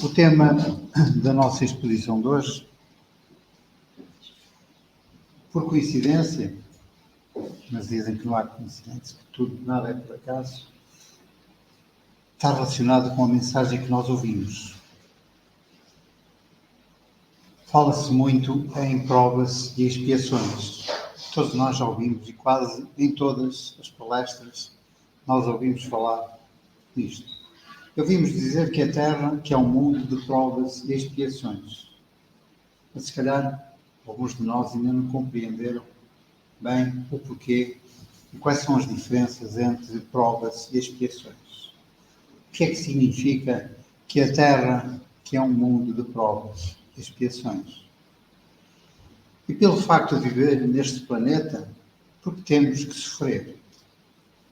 O tema da nossa exposição de hoje, por coincidência, mas dizem que não há coincidência, que tudo, nada é por acaso, está relacionado com a mensagem que nós ouvimos. Fala-se muito em provas e expiações. Todos nós já ouvimos, e quase em todas as palestras, nós ouvimos falar disto. Ouvimos dizer que a Terra que é um mundo de provas e expiações. Mas se calhar alguns de nós ainda não compreenderam bem o porquê e quais são as diferenças entre provas e expiações. O que é que significa que a Terra que é um mundo de provas e expiações? E pelo facto de viver neste planeta, porque temos que sofrer?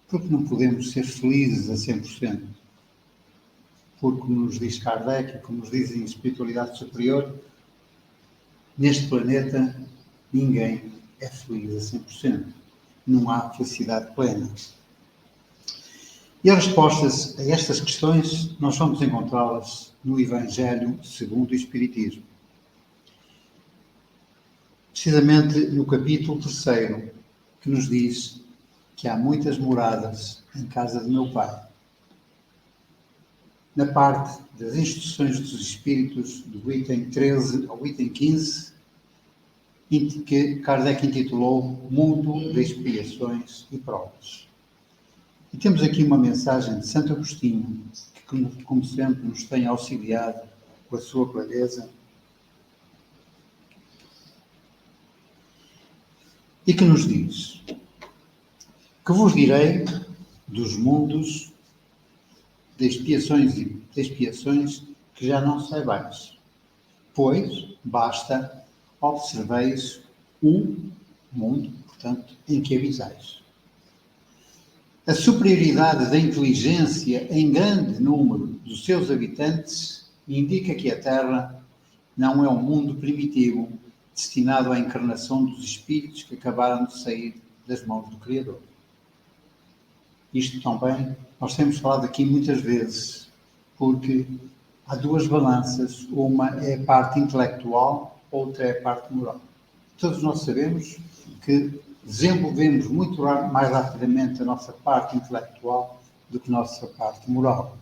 Porque não podemos ser felizes a 100%? Porque, como nos diz Kardec, e como nos dizem em espiritualidade superior, neste planeta ninguém é feliz a 100%. Não há felicidade plena. E as respostas a estas questões nós vamos encontrá-las no Evangelho segundo o Espiritismo. Precisamente no capítulo 3º, que nos diz que há muitas moradas em casa de meu Pai. Na parte das instruções dos Espíritos, do item 13 ao item 15, que Kardec intitulou Mundo de Expiações e Provas. E temos aqui uma mensagem de Santo Agostinho, que, como sempre, nos tem auxiliado com a sua clareza, e que nos diz: que vos direi dos mundos de expiações que já não saibais, pois basta observeis o mundo, portanto, em que habitais. A superioridade da inteligência em grande número dos seus habitantes indica que a Terra não é um mundo primitivo destinado à encarnação dos espíritos que acabaram de sair das mãos do Criador. Isto também nós temos falado aqui muitas vezes, porque há duas balanças, uma é a parte intelectual, outra é a parte moral. Todos nós sabemos que desenvolvemos muito mais rapidamente a nossa parte intelectual do que a nossa parte moral.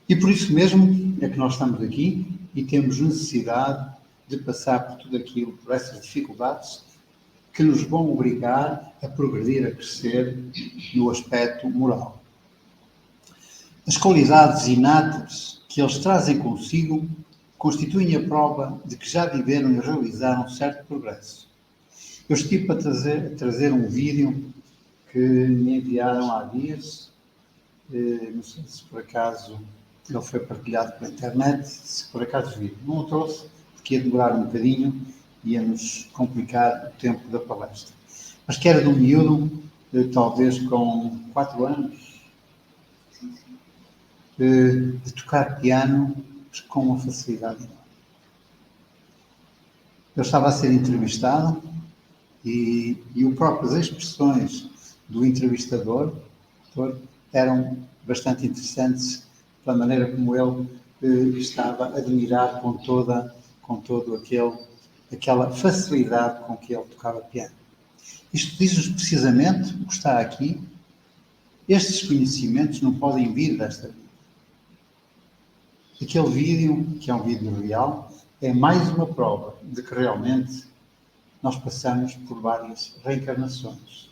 E por isso mesmo é que nós estamos aqui e temos necessidade de passar por tudo aquilo, por essas dificuldades que nos vão obrigar a progredir, a crescer no aspecto moral. As qualidades inatas que eles trazem consigo constituem a prova de que já viveram e realizaram certo progresso. Eu estive para trazer um vídeo que me enviaram há dias, não sei se por acaso ele foi partilhado pela internet, se por acaso viram. Não o trouxe, porque ia demorar um bocadinho, ia-nos complicar o tempo da palestra. Mas que era de um miúdo, talvez com 4 anos, de tocar piano com uma facilidade enorme. Eu estava a ser entrevistado e o próprio as expressões do entrevistador eram bastante interessantes pela maneira como ele estava a admirar com toda aquela facilidade com que ele tocava piano. Isto diz-nos precisamente o que está aqui. Estes conhecimentos não podem vir desta vida. Aquele vídeo, que é um vídeo real, é mais uma prova de que realmente nós passamos por várias reencarnações.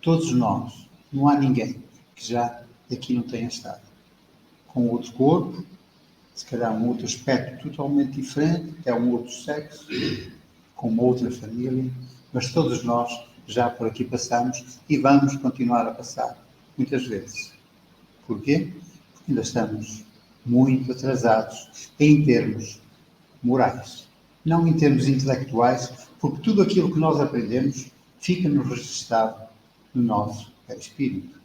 Todos nós, não há ninguém que já aqui não tenha estado. Com outro corpo, se calhar um outro aspecto totalmente diferente, até um outro sexo, com uma outra família, mas todos nós já por aqui passamos e vamos continuar a passar, muitas vezes. Porquê? Porque ainda estamos muito atrasados em termos morais, não em termos intelectuais, porque tudo aquilo que nós aprendemos fica-nos registado no nosso espírito.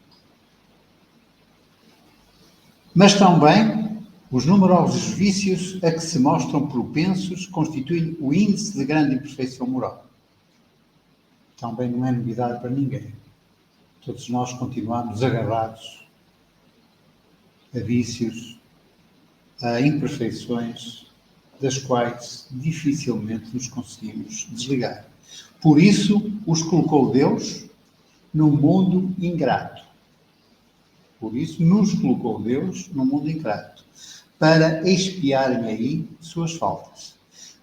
Mas também os numerosos vícios a que se mostram propensos constituem o índice de grande imperfeição moral. Também não é novidade para ninguém. Todos nós continuamos agarrados a vícios, a imperfeições das quais dificilmente nos conseguimos desligar. Por isso os colocou Deus num mundo ingrato. Por isso nos colocou Deus num mundo ingrato, para expiarem aí suas faltas,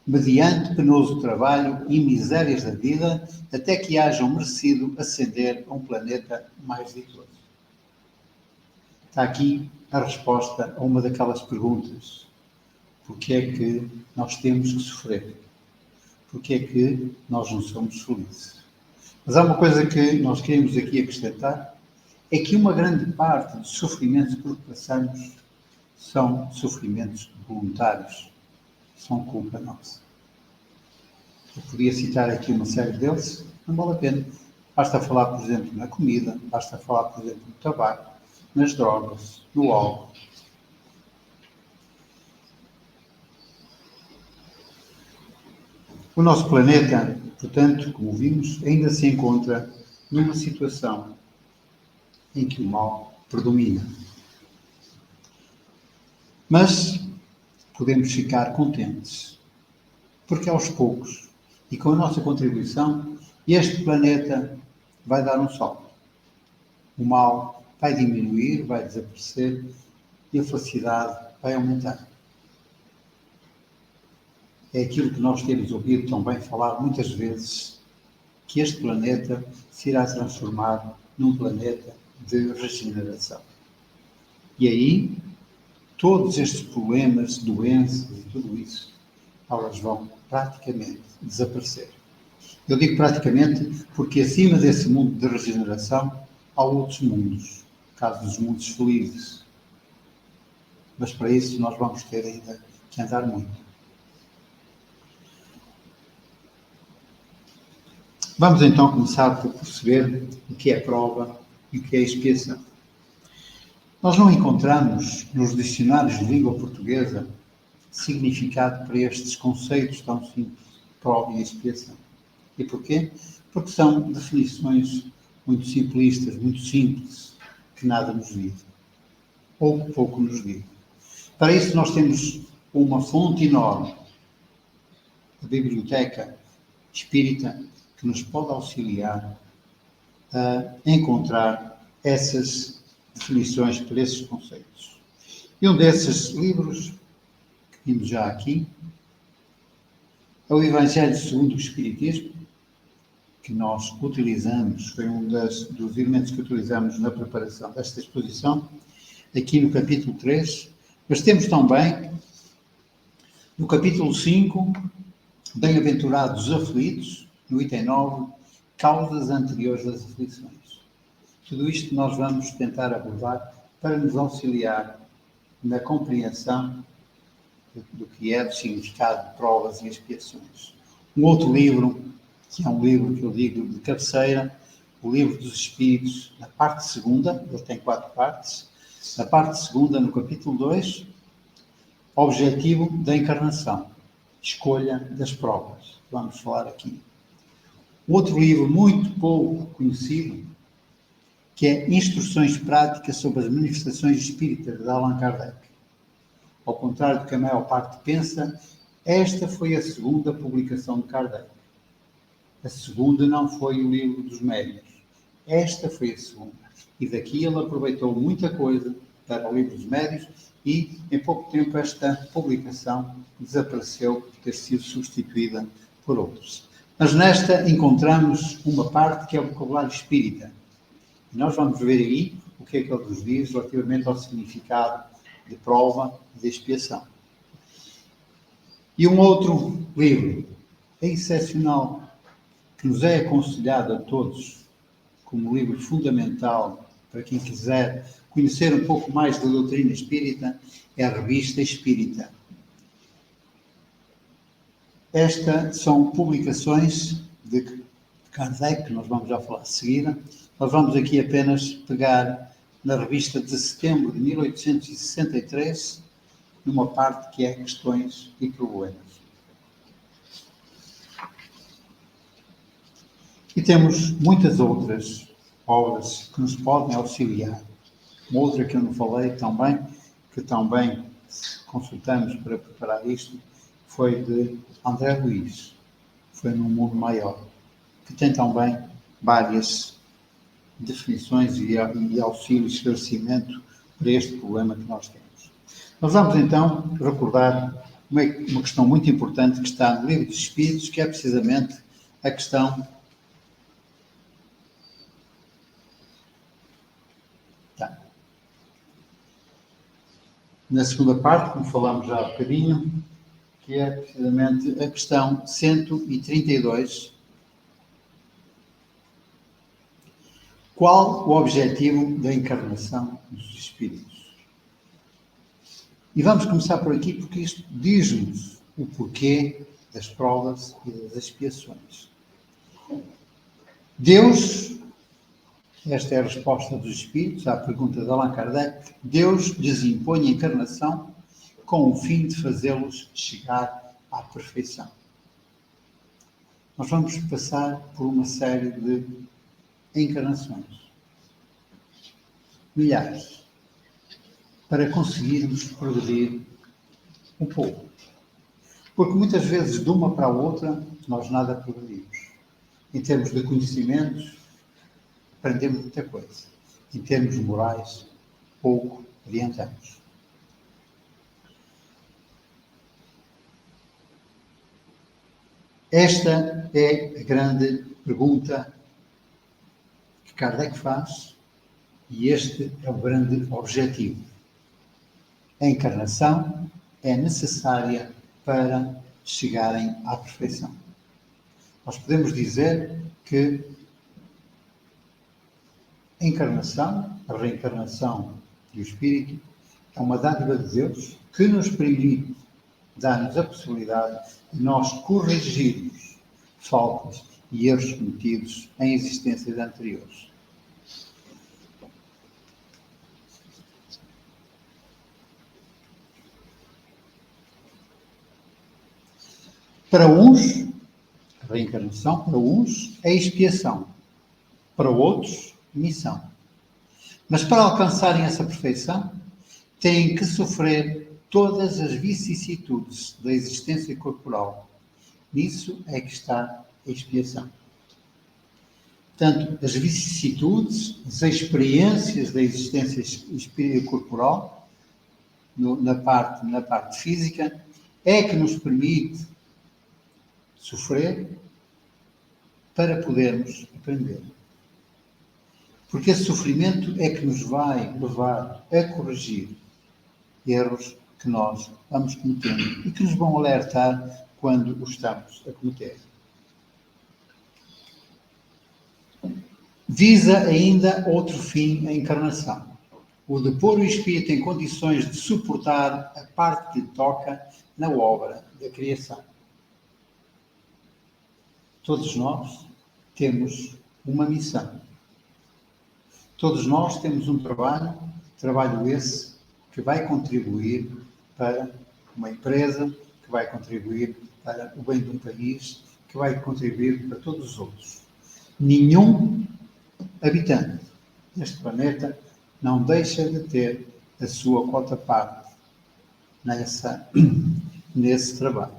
mediante penoso trabalho e misérias da vida, até que hajam merecido ascender a um planeta mais ditoso. Está aqui a resposta a uma daquelas perguntas. Porquê é que nós temos que sofrer? Porquê é que nós não somos felizes? Mas há uma coisa que nós queremos aqui acrescentar, é que uma grande parte dos sofrimentos por que passamos são sofrimentos voluntários, são culpa nossa. Eu podia citar aqui uma série deles, não vale a pena. Basta falar, por exemplo, na comida, basta falar, por exemplo, no tabaco, nas drogas, no álcool. O nosso planeta, portanto, como vimos, ainda se encontra numa situação em que o mal predomina. Mas podemos ficar contentes, porque aos poucos, e com a nossa contribuição, este planeta vai dar um salto. O mal vai diminuir, vai desaparecer e a felicidade vai aumentar. É aquilo que nós temos ouvido também falar muitas vezes, que este planeta se irá transformar num planeta de regeneração. E aí, todos estes problemas, doenças e tudo isso, elas vão praticamente desaparecer. Eu digo praticamente porque acima desse mundo de regeneração há outros mundos, caso dos mundos felizes. Mas para isso nós vamos ter ainda que andar muito. Vamos então começar por perceber o que é prova e o que é expiação. Nós não encontramos nos dicionários de língua portuguesa significado para estes conceitos tão simples, prova e expiação. E porquê? Porque são definições muito simplistas, muito simples, que nada nos dizem, ou pouco nos dizem. Para isso nós temos uma fonte enorme, a Biblioteca Espírita, que nos pode auxiliar a encontrar essas definições para esses conceitos. E um desses livros, que vimos já aqui, é o Evangelho segundo o Espiritismo, que nós utilizamos, foi um dos elementos que utilizamos na preparação desta exposição, aqui no capítulo 3, mas temos também, no capítulo 5, Bem-aventurados os aflitos, no item 9, causas anteriores das aflições. Tudo isto nós vamos tentar abordar para nos auxiliar na compreensão do que é o significado de provas e expiações. Um outro livro, que é um livro que eu digo de cabeceira, o Livro dos Espíritos, na parte segunda, ele tem 4 partes, na parte segunda, no capítulo 2, Objetivo da Encarnação, Escolha das Provas. Vamos falar aqui. Outro livro muito pouco conhecido, que é Instruções Práticas sobre as Manifestações Espíritas, de Allan Kardec. Ao contrário do que a maior parte pensa, esta foi a segunda publicação de Kardec. A segunda não foi o Livro dos Médiuns. Esta foi a segunda. E daqui ele aproveitou muita coisa para o Livro dos Médiuns e, em pouco tempo, esta publicação desapareceu por ter sido substituída por outros. Mas nesta encontramos uma parte que é o vocabulário espírita. E nós vamos ver aí o que é que ele nos diz relativamente ao significado de prova e de expiação. E um outro livro, é excepcional, que nos é aconselhado a todos como livro fundamental para quem quiser conhecer um pouco mais da doutrina espírita, é a Revista Espírita. Estas são publicações de Kardec, que nós vamos já falar de seguida. Nós vamos aqui apenas pegar na revista de setembro de 1863, numa parte que é Questões e Problemas. E temos muitas outras obras que nos podem auxiliar. Uma outra que eu não falei também, que também consultamos para preparar isto foi de André Luiz, foi num mundo maior, que tem também várias definições e auxílio e esclarecimento para este problema que nós temos. Nós vamos então recordar uma questão muito importante que está no Livro dos Espíritos, que é precisamente a questão na segunda parte, como falamos já há bocadinho, que é precisamente a questão 132. Qual o objetivo da encarnação dos espíritos? E vamos começar por aqui, porque isto diz-nos o porquê das provas e das expiações. Deus, esta é a resposta dos espíritos à pergunta de Allan Kardec, Deus lhes impõe a encarnação com o fim de fazê-los chegar à perfeição. Nós vamos passar por uma série de encarnações, milhares, para conseguirmos progredir um pouco. Porque muitas vezes, de uma para a outra, nós nada progredimos. Em termos de conhecimentos, aprendemos muita coisa. Em termos morais, pouco adiantamos. Esta é a grande pergunta que Kardec faz e este é o grande objetivo. A encarnação é necessária para chegarem à perfeição. Nós podemos dizer que a encarnação, a reencarnação do Espírito, é uma dádiva de Deus que nos permite, dá-nos a possibilidade de nós corrigirmos faltas e erros cometidos em existências anteriores. Para uns, a reencarnação, para uns, é expiação. Para outros, missão. Mas para alcançarem essa perfeição, têm que sofrer todas as vicissitudes da existência corporal. Nisso é que está a expiação. Portanto, as vicissitudes, as experiências da existência corporal, na parte física, é que nos permite sofrer para podermos aprender. Porque esse sofrimento é que nos vai levar a corrigir erros que nós vamos cometendo e que nos vão alertar quando o estamos a cometer. Visa ainda outro fim a encarnação, o de pôr o espírito em condições de suportar a parte que lhe toca na obra da criação. Todos nós temos uma missão. Todos nós temos um trabalho esse que vai contribuir para uma empresa, que vai contribuir para o bem de um país, que vai contribuir para todos os outros. Nenhum habitante deste planeta não deixa de ter a sua quota-parte nesse trabalho.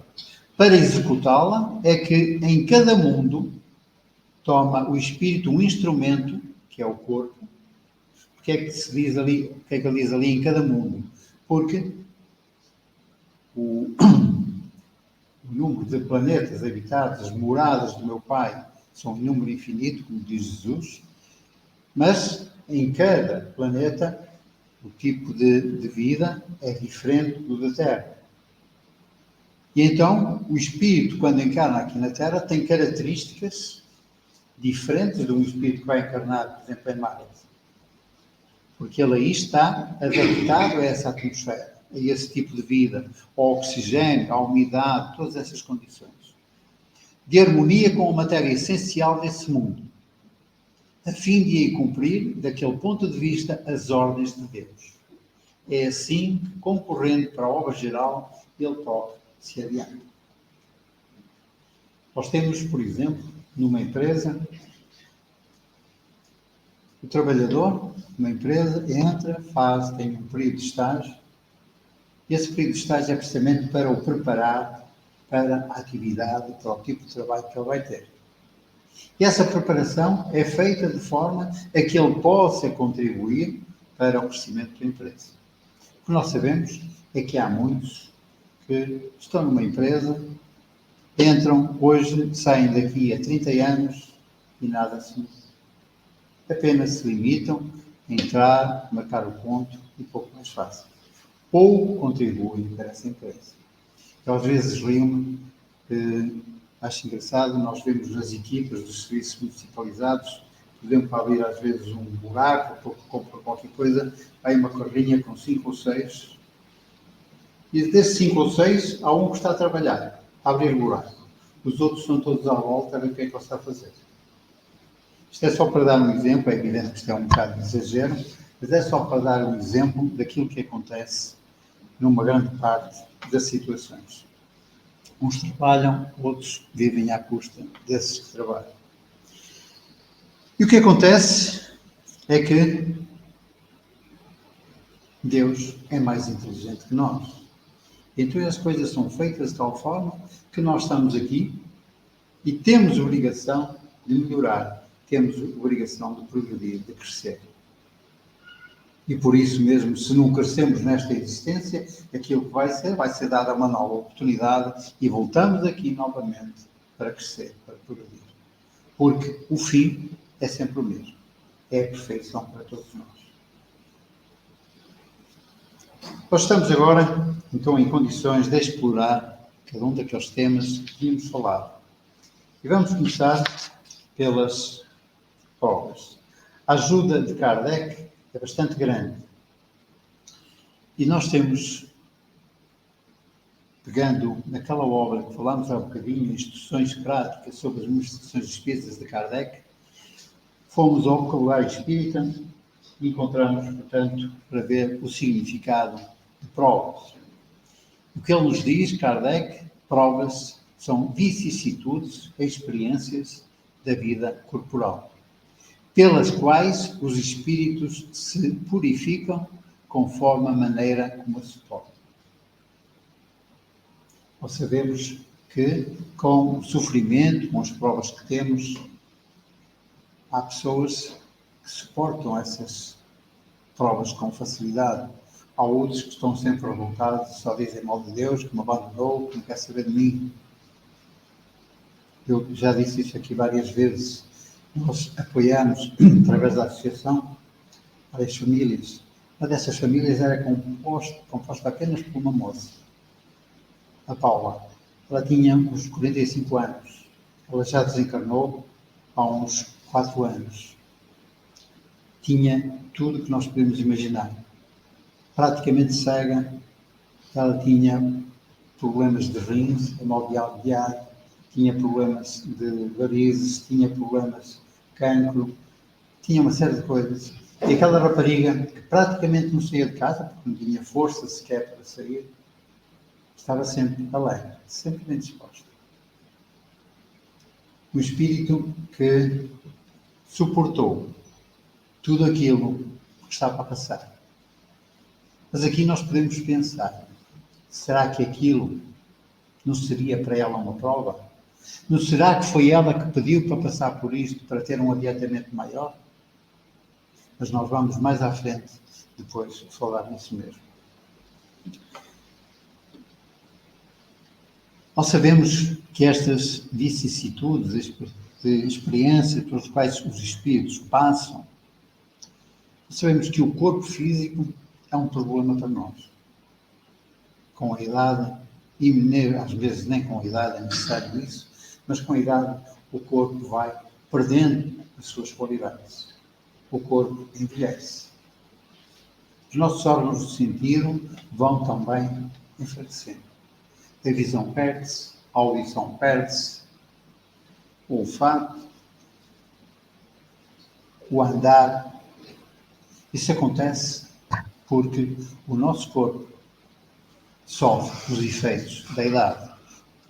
Para executá-la é que em cada mundo toma o espírito um instrumento, que é o corpo. Porque é que se diz ali, o que é que ele diz ali em cada mundo? Porque o número de planetas habitados, as moradas do meu Pai, são um número infinito, como diz Jesus, mas em cada planeta o tipo de vida é diferente do da Terra. E então, o espírito, quando encarna aqui na Terra, tem características diferentes de um espírito que vai encarnar, por exemplo, em Marte. Porque ele aí está adaptado a essa atmosfera, a esse tipo de vida, ao oxigênio, à umidade, todas essas condições. De harmonia com a matéria essencial desse mundo, a fim de aí cumprir, daquele ponto de vista, as ordens de Deus. É assim que, concorrendo para a obra geral, ele toca-se adiante. Nós temos, por exemplo, numa empresa, o trabalhador, numa empresa, entra, tem um período de estágio, Esse período de estágio é precisamente para o preparar para a atividade, para o tipo de trabalho que ele vai ter. E essa preparação é feita de forma a que ele possa contribuir para o crescimento da empresa. O que nós sabemos é que há muitos que estão numa empresa, entram hoje, saem daqui a 30 anos e nada se muda. Apenas se limitam a entrar, marcar o ponto e pouco mais fácil. Pouco contribuem para essa empresa. Eu às vezes lembro, acho engraçado, nós vemos nas equipas dos serviços municipalizados, podemos abrir às vezes um buraco, compra qualquer coisa, aí uma carrinha com 5 ou 6, e desses 5 ou 6, há um que está a trabalhar, a abrir o buraco. Os outros estão todos à volta a ver o que é que ele está a fazer. Isto é só para dar um exemplo, é evidente que isto é um bocado de exagero, mas é só para dar um exemplo daquilo que acontece numa grande parte das situações. Uns trabalham, outros vivem à custa desses que trabalham. E o que acontece é que Deus é mais inteligente que nós. Então as coisas são feitas de tal forma que nós estamos aqui e temos obrigação de melhorar, temos obrigação de progredir, de crescer. E por isso mesmo, se não crescemos nesta existência, aquilo que vai ser dada uma nova oportunidade e voltamos aqui novamente para crescer, para progredir. Porque o fim é sempre o mesmo. É a perfeição para todos nós. Nós estamos agora, então, em condições de explorar cada um daqueles temas que tínhamos falado. E vamos começar pelas provas. A ajuda de Kardec é bastante grande. E nós temos, pegando naquela obra que falámos há bocadinho, Instruções Práticas sobre as Manifestações Espíritas de Kardec, fomos ao vocabulário espírita e encontramos, portanto, para ver o significado de provas. O que ele nos diz, Kardec, provas são vicissitudes, experiências da vida corporal, pelas quais os espíritos se purificam conforme a maneira como se suportam. Nós sabemos que com o sofrimento, com as provas que temos, há pessoas que suportam essas provas com facilidade. Há outros que estão sempre revoltados, só dizem mal de Deus, que me abandonou, que não quer saber de mim. Eu já disse isso aqui várias vezes. Nós apoiamos, através da associação, várias famílias. Uma dessas famílias era composta apenas por uma moça, a Paula. Ela tinha uns 45 anos. Ela já desencarnou há uns 4 anos. Tinha tudo o que nós podemos imaginar. Praticamente cega. Ela tinha problemas de rins, hemodiálise, tinha problemas de varizes, tinha problemas de cancro, tinha uma série de coisas. E aquela rapariga, que praticamente não saía de casa, porque não tinha força sequer para sair, estava sempre alegre, sempre bem disposta. Um espírito que suportou tudo aquilo que estava a passar. Mas aqui nós podemos pensar, será que aquilo não seria para ela uma prova? Não será que foi ela que pediu para passar por isto, para ter um adiantamento maior? Mas nós vamos mais à frente, depois, falar nisso mesmo. Nós sabemos que estas vicissitudes de experiência pelas quais os espíritos passam, sabemos que o corpo físico é um problema para nós. Com a idade, e às vezes nem com a idade é necessário isso, mas com a idade o corpo vai perdendo as suas qualidades. O corpo envelhece. Os nossos órgãos do sentido vão também enfraquecendo. A visão perde-se, a audição perde-se, o olfato, o andar. Isso acontece porque o nosso corpo sofre os efeitos da idade.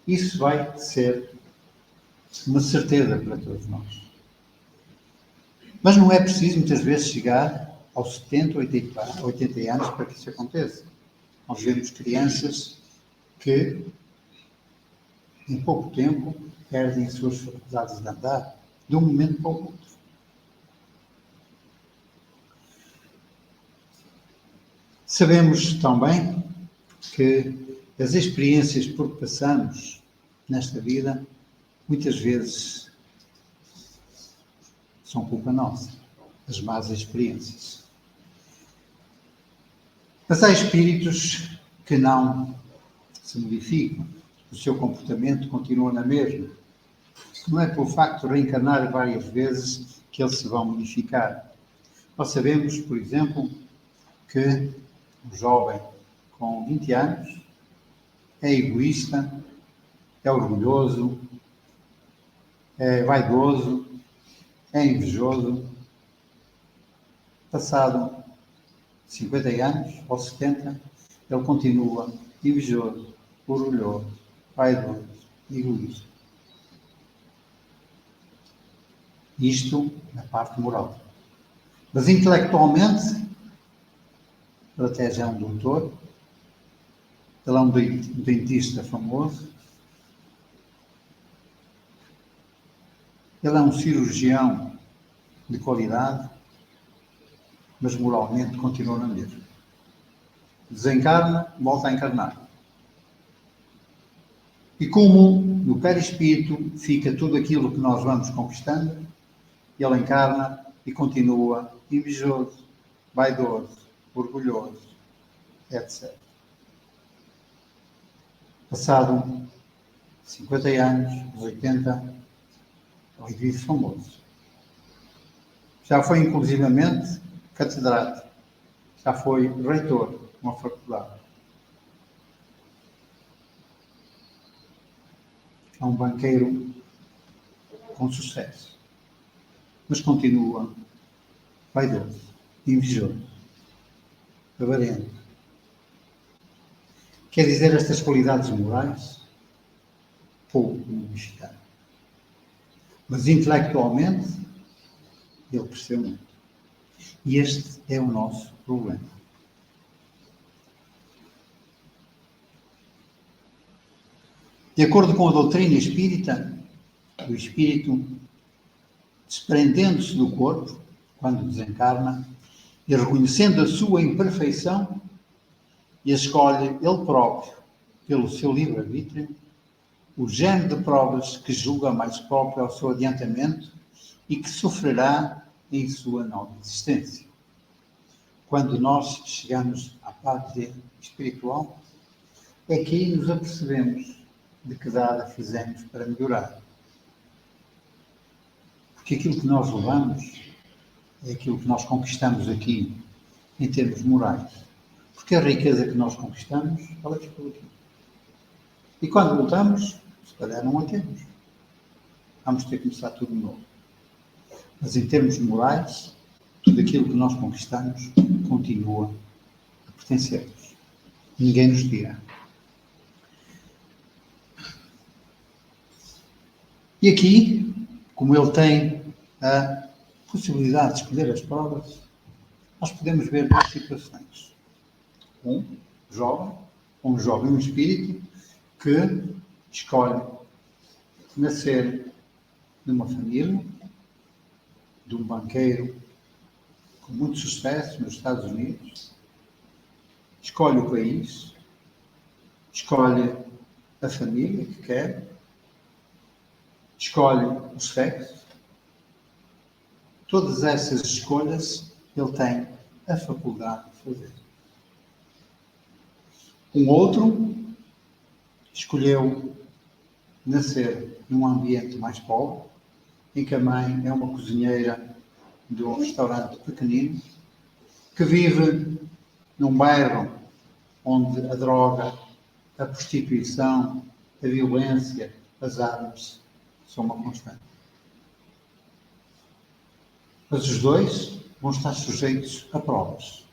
Isso vai ser uma certeza para todos nós. Mas não é preciso, muitas vezes, chegar aos 70, 80 anos para que isso aconteça. Nós vemos crianças que, em pouco tempo, perdem as suas faculdades de andar, de um momento para o outro. Sabemos também que as experiências por que passamos nesta vida, muitas vezes, são culpa nossa, as más experiências. Mas há espíritos que não se modificam, o seu comportamento continua na mesma. Não é pelo facto de reencarnar várias vezes que eles se vão modificar. Nós sabemos, por exemplo, que um jovem com 20 anos é egoísta, é orgulhoso, é vaidoso, é invejoso. Passado 50 anos ou 70, ele continua invejoso, orgulhoso, vaidoso, egoísta. Isto na parte moral. Mas intelectualmente, ele até já é um doutor, ele é um dentista famoso, ele é um cirurgião de qualidade, mas moralmente continua na mesma. Desencarna, volta a encarnar. E como no perispírito fica tudo aquilo que nós vamos conquistando, ele encarna e continua invejoso, vaidoso, orgulhoso, etc. Passado 50 anos, 80, o indivíduo famoso. Já foi inclusivamente catedrático, já foi reitor de uma faculdade. É um banqueiro com sucesso, mas continua vaidoso, invejoso, avarento. Quer dizer, estas qualidades morais, pouco modificaram. Mas intelectualmente, ele cresceu muito. E este é o nosso problema. De acordo com a doutrina espírita, o espírito, desprendendo-se do corpo, quando desencarna, e reconhecendo a sua imperfeição, e escolhe ele próprio, pelo seu livre-arbítrio, o género de provas que julga mais próprio ao seu adiantamento e que sofrerá em sua nova existência. Quando nós chegamos à pátria espiritual, é que aí nos apercebemos de que nada fizemos para melhorar. Porque aquilo que nós levamos é aquilo que nós conquistamos aqui, em termos morais. Porque a riqueza que nós conquistamos, ela ficou aqui. E quando voltamos, se calhar não a temos. Vamos ter que começar tudo de novo. Mas em termos morais, tudo aquilo que nós conquistamos continua a pertencer-nos. Ninguém nos tira. E aqui, como ele tem a possibilidade de escolher as provas, nós podemos ver duas situações. Um jovem, um espírito, que escolhe nascer numa família, de um banqueiro com muito sucesso nos Estados Unidos, escolhe o país, escolhe a família que quer, escolhe o sexo. Todas essas escolhas ele tem a faculdade de fazer. Um outro escolheu nascer num ambiente mais pobre, em que a mãe é uma cozinheira de um restaurante pequenino, que vive num bairro onde a droga, a prostituição, a violência, as armas são uma constante. Mas os dois vão estar sujeitos a provas,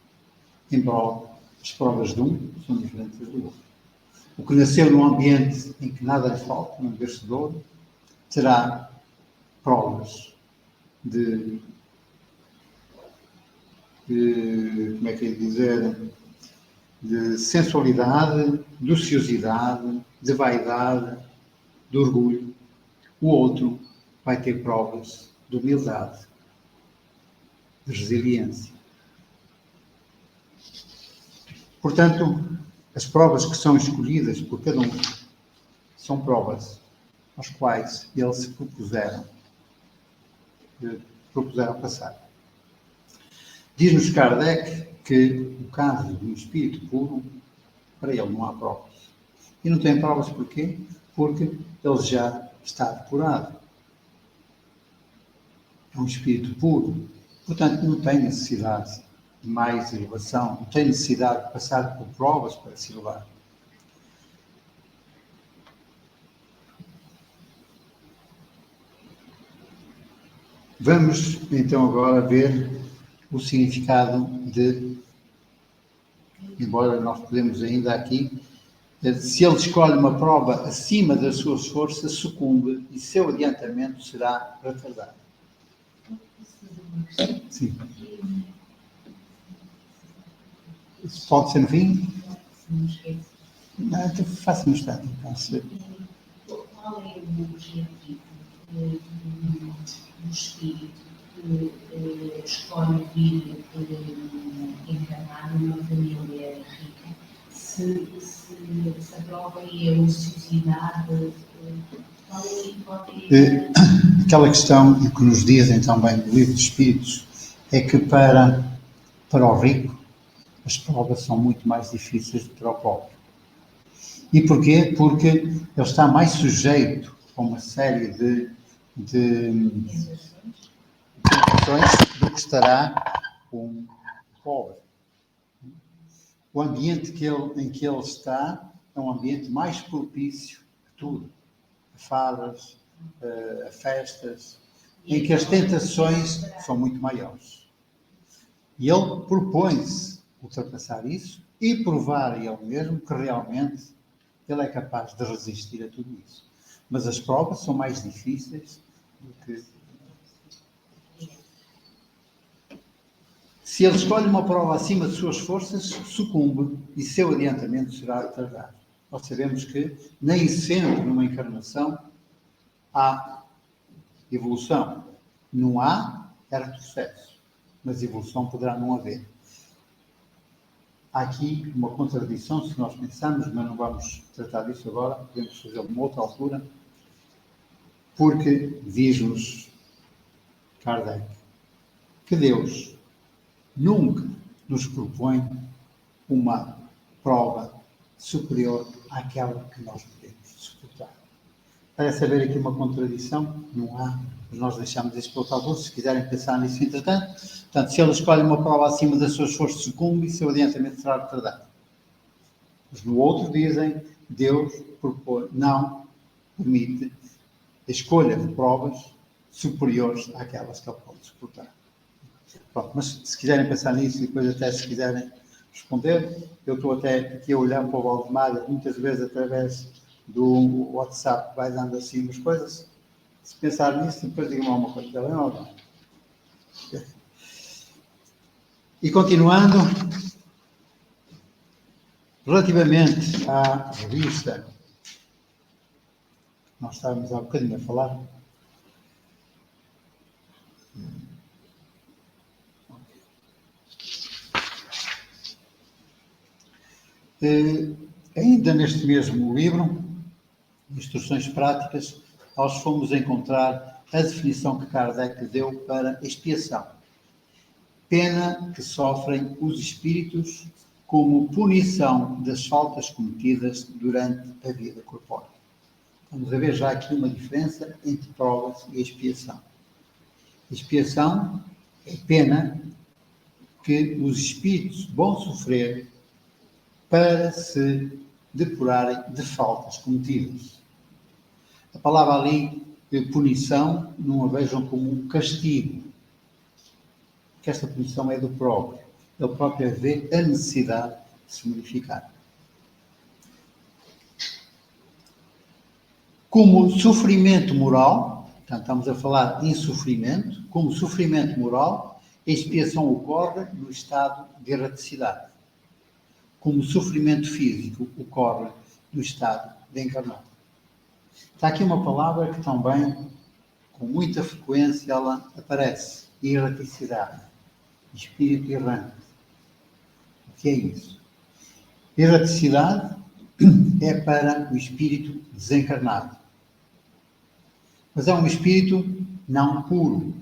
embora as provas de um são diferentes das do outro. O que nasceu num ambiente em que nada lhe falta, num berço de ouro, terá provas de como é que é dizer, de sensualidade, de ociosidade, de vaidade, de orgulho. O outro vai ter provas de humildade, de resiliência. Portanto, as provas que são escolhidas por cada um são provas às quais eles se propuseram passar. Diz-nos Kardec que o caso do espírito puro, para ele não há provas. E não tem provas porquê? Porque ele já está depurado. É um espírito puro. Portanto, não tem necessidade de mais elevação, não tem necessidade de passar por provas para se elevar. Vamos, então, agora ver o significado de, embora nós podemos ainda aqui, se ele escolhe uma prova acima das suas forças, sucumbe e seu adiantamento será retardado. Sim. Isso pode ser no fim? Não, então faça-me um instante. Qual é o objetivo do espírito que escolhe vir encarnar numa família rica? Se a prova é a ociosidade, aquela questão que nos dizem também no livro dos Espíritos é que para o rico as provas são muito mais difíceis do que para o pobre. E porquê? Porque ele está mais sujeito a uma série de tentações do que estará um pobre. O ambiente em que ele está é um ambiente mais propício a tudo. A fadas, a festas, em que as tentações são muito maiores. E ele propõe-se ultrapassar isso e provar a ele mesmo que realmente ele é capaz de resistir a tudo isso. Mas as provas são mais difíceis do que... Se ele escolhe uma prova acima de suas forças, sucumbe e seu adiantamento será retardado. Nós sabemos que nem sempre numa encarnação há evolução. Não há, é retrocesso. Mas evolução poderá não haver. Há aqui uma contradição, se nós pensarmos, mas não vamos tratar disso agora, podemos fazê-lo numa outra altura, porque diz-nos Kardec que Deus nunca nos propõe uma prova superior àquela que nós podemos suportar. Parece haver aqui uma contradição, não há, mas nós deixamos isso para outra altura, se quiserem pensar nisso entretanto. Portanto, se ele escolhe uma prova acima das suas forças, sucumbe e seu adiantamento será retardado. Mas no outro dizem, Deus não permite a escolha de provas superiores àquelas que ele pode suportar. Pronto, mas se quiserem pensar nisso e depois até se quiserem responder, eu estou até aqui a olhar para o Valdemar, muitas vezes através do WhatsApp vai dando assim umas coisas. Se pensar nisso, depois digam-me alguma coisa. Está bem ou não? E continuando, relativamente à revista, nós estávamos há um bocadinho a falar. Ainda neste mesmo livro, Instruções Práticas, nós fomos encontrar a definição que Kardec deu para expiação. Pena que sofrem os espíritos como punição das faltas cometidas durante a vida corpórea. Vamos a ver já aqui uma diferença entre provas e expiação. Expiação é pena que os espíritos vão sofrer para se depurarem de faltas cometidas. A palavra ali, punição, não a vejam como um castigo, porque esta punição é do próprio. Ele próprio vê a necessidade de se modificar. Como sofrimento moral, portanto, estamos a falar em sofrimento, como sofrimento moral, a expiação ocorre no estado de erraticidade. como o sofrimento físico ocorre no estado de encarnado. Está aqui uma palavra que também, com muita frequência, ela aparece: erraticidade, espírito errante. O que é isso? Erraticidade é para o espírito desencarnado. Mas é um espírito não puro,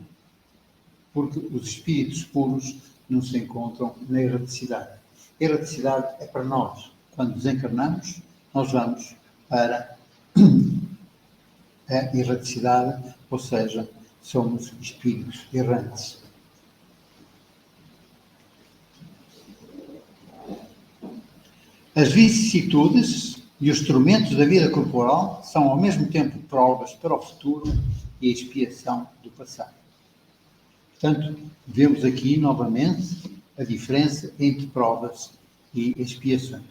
porque os espíritos puros não se encontram na erraticidade. A erraticidade é para nós. Quando desencarnamos, nós vamos para a erraticidade, ou seja, somos espíritos errantes. As vicissitudes e os tormentos da vida corporal são ao mesmo tempo provas para o futuro e expiação do passado. Portanto, vemos aqui novamente a diferença entre provas e expiações.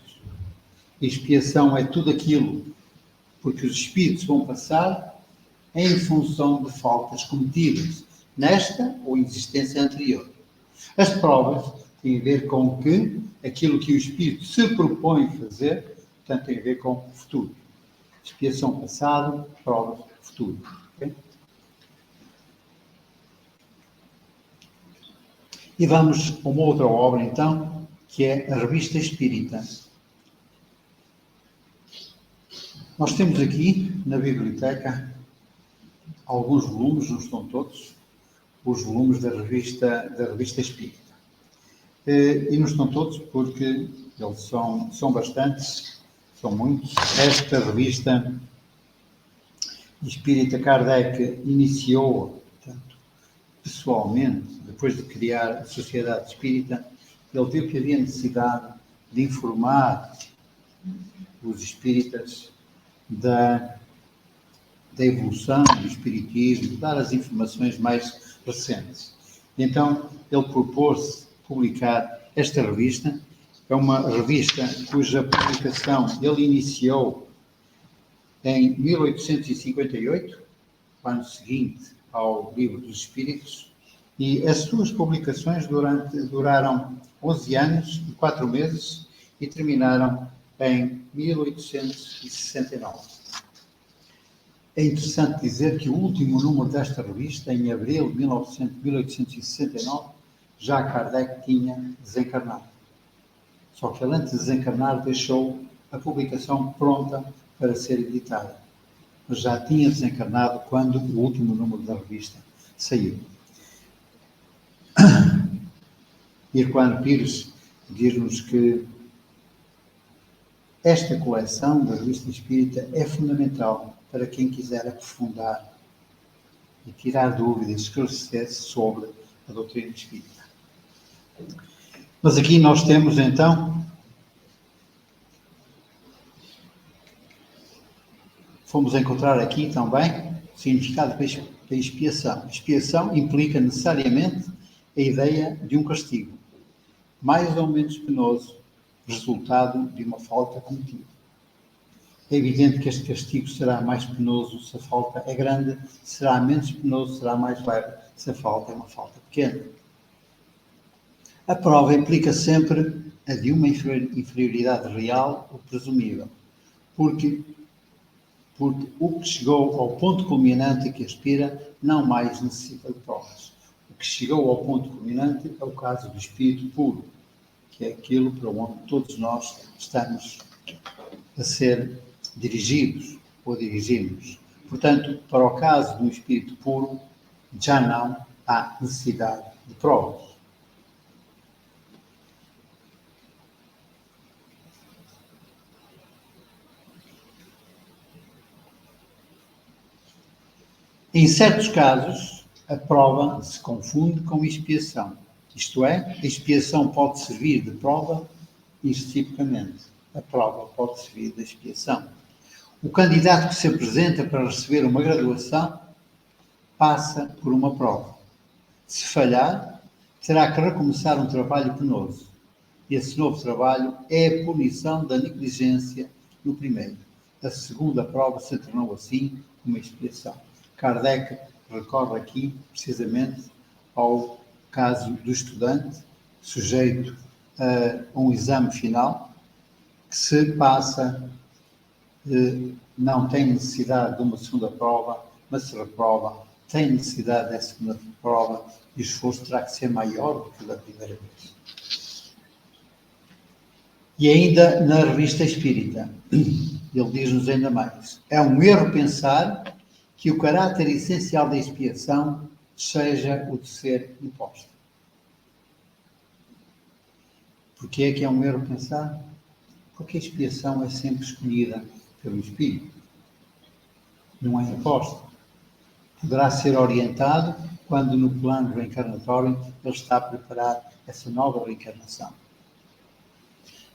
Expiação é tudo aquilo porque os espíritos vão passar em função de faltas cometidas nesta ou existência anterior. As provas têm a ver com aquilo que o espírito se propõe fazer, portanto, tem a ver com o futuro. Expiação passado, provas futuro. Okay? E vamos a uma outra obra, então, que é a Revista Espírita. Nós temos aqui, na biblioteca, alguns volumes, não estão todos, os volumes da Revista Espírita. E não estão todos porque eles são bastantes, são muitos. Esta Revista Espírita Kardec iniciou, portanto, pessoalmente, depois de criar a Sociedade Espírita, ele viu que havia necessidade de informar os espíritas da evolução do espiritismo, dar as informações mais recentes. Então, ele propôs publicar esta revista. É uma revista cuja publicação ele iniciou em 1858, ano seguinte ao Livro dos Espíritos, e as suas publicações duraram 11 anos e 4 meses e terminaram em 1869. É interessante dizer que o último número desta revista, em abril de 1869, já Kardec tinha desencarnado. Só que ele, antes de desencarnar, deixou a publicação pronta para ser editada. Mas já tinha desencarnado quando o último número da revista saiu. Irquano Pires diz-nos que esta coleção da Revista Espírita é fundamental para quem quiser aprofundar e tirar dúvidas, esclarecer-se sobre a doutrina espírita. Mas aqui nós temos, então, fomos encontrar aqui também o significado da expiação. Expiação implica necessariamente a ideia de um castigo, mais ou menos penoso, resultado de uma falta cometida. É evidente que este castigo será mais penoso se a falta é grande, será menos penoso, será mais leve se a falta é uma falta pequena. A prova implica sempre a de uma inferioridade real ou presumível, porque o que chegou ao ponto culminante que aspira não mais necessita de provas. O que chegou ao ponto culminante é o caso do espírito puro, que é aquilo para onde todos nós estamos a ser dirigidos ou dirigimos. Portanto, para o caso do espírito puro, já não há necessidade de provas. Em certos casos, a prova se confunde com expiação. Isto é, a expiação pode servir de prova e reciprocamente. A prova pode servir de expiação. O candidato que se apresenta para receber uma graduação passa por uma prova. Se falhar, terá que recomeçar um trabalho penoso. Esse novo trabalho é a punição da negligência no primeiro. A segunda prova se tornou assim uma expiação. Kardec recorre aqui, precisamente, ao caso do estudante, sujeito a um exame final, que se passa, não tem necessidade de uma segunda prova, mas se reprova, tem necessidade dessa segunda prova e o esforço terá que ser maior do que o da primeira vez. E ainda na Revista Espírita, ele diz-nos ainda mais: é um erro pensar que o caráter essencial da expiação seja o de ser imposta. Porquê é que é um erro pensar? Porque a expiação é sempre escolhida pelo Espírito, não é imposta. Poderá ser orientado quando no plano reencarnatório ele está a preparar essa nova reencarnação.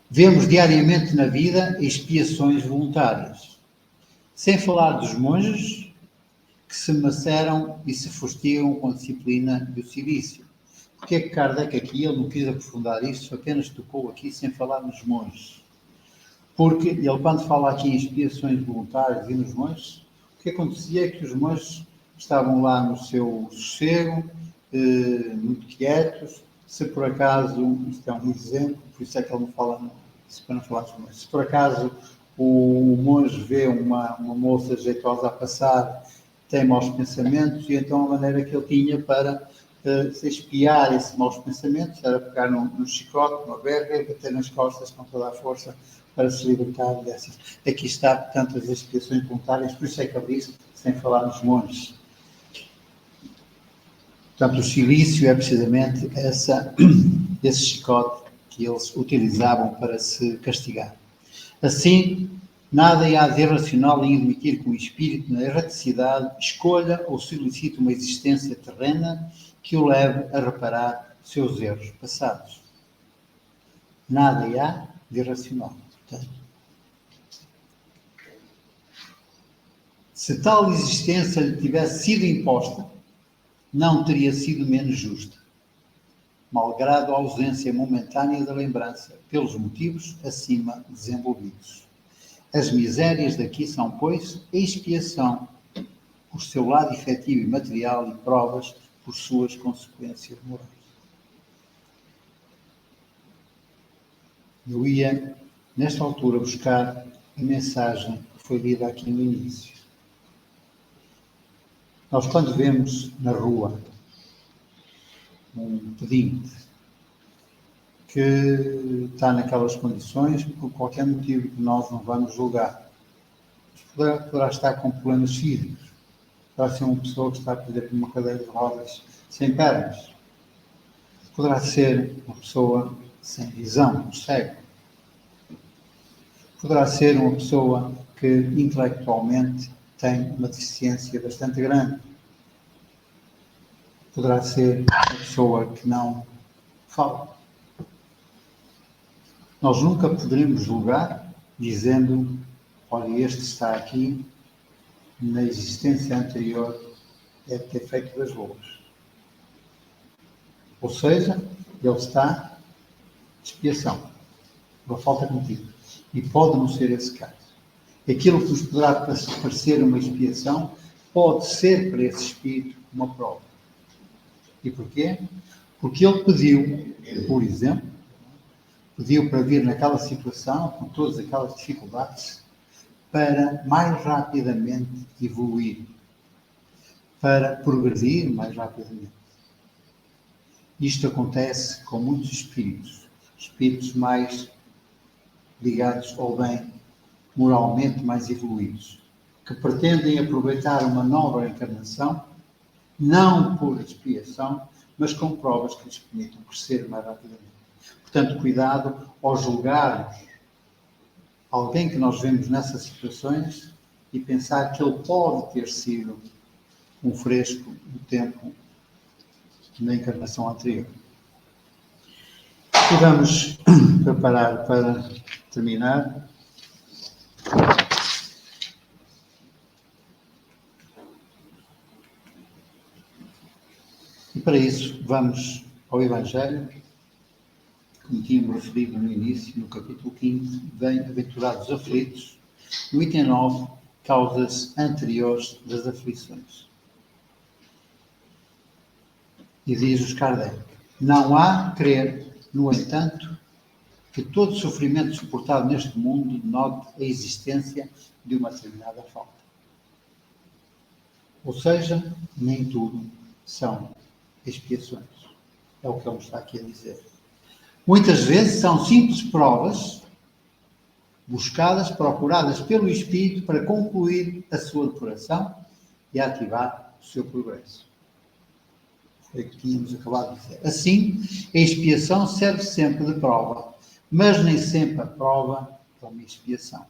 Vemos diariamente na vida expiações voluntárias, sem falar dos monges que se maceram e se fustigam com a disciplina do silício. Porque é que Kardec aqui, ele não quis aprofundar isto, apenas tocou aqui sem falar nos monges? Porque ele, quando fala aqui em expiações voluntárias e nos monges, o que acontecia é que os monges estavam lá no seu sossego, muito quietos. Se por acaso, isto é um exemplo, por isso é que ele não fala, para não falar dos monges, se por acaso o monge vê uma moça jeitosa a passar, tem maus pensamentos, e então a maneira que ele tinha para se espiar esses maus pensamentos era pegar num chicote, numa verga, e bater nas costas com toda a força para se libertar dessas. Aqui está, portanto, as expiações voluntárias, por isso é que ele diz, sem falar nos monges. Portanto, o silício é precisamente esse chicote que eles utilizavam para se castigar. Assim, nada há de irracional em admitir que o espírito, na erraticidade, escolha ou solicite uma existência terrena que o leve a reparar seus erros passados. Nada há de irracional. Portanto, se tal existência lhe tivesse sido imposta, não teria sido menos justa, malgrado a ausência momentânea da lembrança, pelos motivos acima desenvolvidos. As misérias daqui são, pois, a expiação, por seu lado efetivo e material, e provas por suas consequências morais. Eu ia, nesta altura, buscar a mensagem que foi lida aqui no início. Nós, quando vemos na rua um pedinte que está naquelas condições, por qualquer motivo que nós não vamos julgar, poderá estar com problemas físicos, poderá ser uma pessoa que está, por exemplo, numa cadeira de rodas sem pernas, poderá ser uma pessoa sem visão, um cego, poderá ser uma pessoa que intelectualmente tem uma deficiência bastante grande, poderá ser uma pessoa que não fala. Nós nunca poderemos julgar dizendo: olha, este está aqui, na existência anterior deve ter feito das boas. Ou seja, ele está de expiação, uma falta cometida. E pode não ser esse caso. Aquilo que nos poderá parecer uma expiação pode ser para esse espírito uma prova. E porquê? Porque ele pediu, por exemplo, pediu para vir naquela situação, com todas aquelas dificuldades, para mais rapidamente evoluir, para progredir mais rapidamente. Isto acontece com muitos espíritos mais ligados ao bem, moralmente mais evoluídos, que pretendem aproveitar uma nova reencarnação, não por expiação, mas com provas que lhes permitam crescer mais rapidamente. Portanto, cuidado ao julgarmos alguém que nós vemos nessas situações e pensar que ele pode ter sido um fresco do tempo na encarnação anterior. E vamos preparar para terminar. E para isso vamos ao Evangelho, como tínhamos referido no início, no capítulo 15, Bem-aventurados aflitos, no item 9, causas anteriores das aflições. E diz-nos Kardec: não há crer, no entanto, que todo sofrimento suportado neste mundo denote a existência de uma determinada falta. Ou seja, nem tudo são expiações. É o que ele está aqui a dizer. Muitas vezes são simples provas buscadas, procuradas pelo Espírito para concluir a sua depuração e ativar o seu progresso. Foi o que tínhamos acabado de dizer. Assim, a expiação serve sempre de prova, mas nem sempre a prova é uma expiação.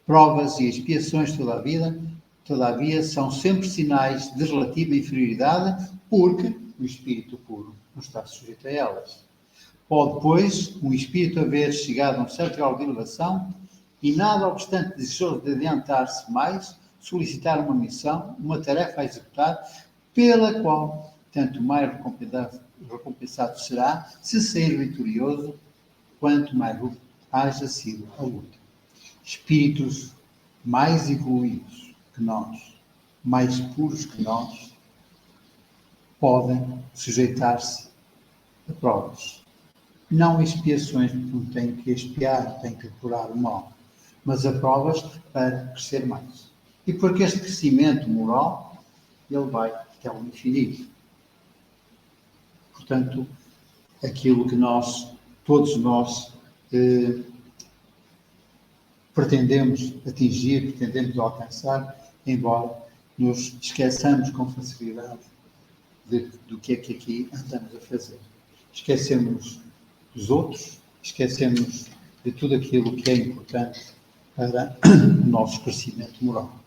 Provas e expiações todavia, são sempre sinais de relativa inferioridade, porque o espírito puro não está sujeito a elas. Pode, pois, um espírito haver chegado a um certo grau de elevação e, nada obstante desejoso de adiantar-se mais, solicitar uma missão, uma tarefa a executar, pela qual tanto mais recompensado será, se sair vitorioso, quanto mais haja sido a luta. Espíritos mais evoluídos que nós, mais puros que nós, podem sujeitar-se a provas. Não expiações, porque não têm que expiar, têm que curar o mal, mas a provas para crescer mais. E porque este crescimento moral, ele vai até o infinito. Portanto, aquilo que todos nós, pretendemos atingir, pretendemos alcançar, embora nos esqueçamos com facilidade do que é que aqui andamos a fazer. Esquecemos dos outros, esquecemos de tudo aquilo que é importante para o nosso crescimento moral.